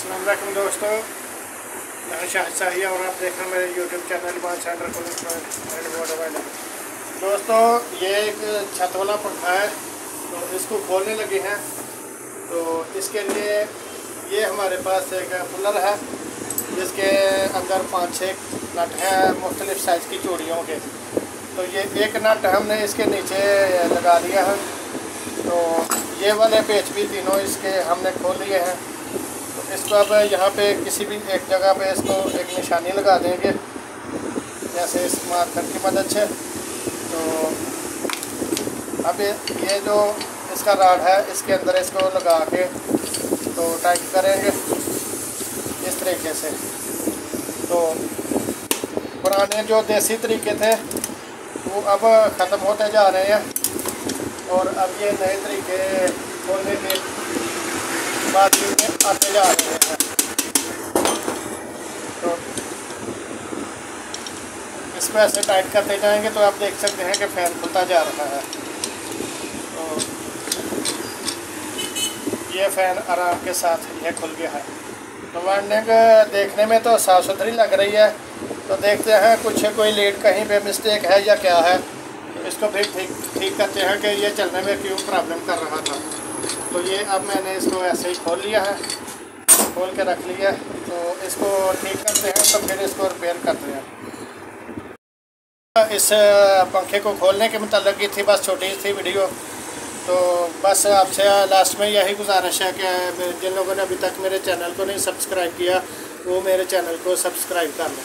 अस्सलाम वालेकुम दोस्तों, मैं शाहिद शाही और आप देख रहे हैं मेरे यूट्यूब चैनल वन सेंटर। दोस्तों ये एक छत वाला पंखा है, तो इसको खोलने लगे हैं। तो इसके लिए ये हमारे पास एक कूलर है जिसके अंदर 5-6 नट हैं मुख्तलिफ़ साइज़ की चूड़ियों के। तो ये एक नट हमने इसके नीचे लगा लिया है। तो ये वाले पेच भी तीनों इसके हमने खोल लिए हैं। तो इसको अब यहाँ पे किसी भी एक जगह पे इसको एक निशानी लगा देंगे, जैसे इस मार्कर की मदद से। तो अब ये जो इसका राड है इसके अंदर इसको लगा के तो टाइट करेंगे इस तरीके से। तो पुराने जो देसी तरीके थे वो अब ख़त्म होते जा रहे हैं और अब ये नए तरीके खोलने के बाद में आते जा रहे हैं। तो इसको ऐसे टाइट करते जाएंगे तो आप देख सकते हैं कि फ़ैन खुलता जा रहा है। तो ये फ़ैन आराम के साथ ये खुल गया है। तो वायरनिंग देखने में तो साफ़ सुथरी लग रही है। तो देखते हैं कुछ कोई लीड कहीं पे मिस्टेक है या क्या है। तो इसको फिर ठीक करते हैं कि ये चलने में क्यों प्रॉब्लम कर रहा था। तो ये अब मैंने इसको ऐसे ही खोल लिया है, खोल के रख लिया है। तो इसको ठीक करते हैं, तो फिर इसको रिपेयर करते हैं। इस पंखे को खोलने के मतलब की थी बस छोटी सी वीडियो। तो बस आपसे लास्ट में यही गुजारिश है कि जिन लोगों ने अभी तक मेरे चैनल को नहीं सब्सक्राइब किया वो मेरे चैनल को सब्सक्राइब कर लें।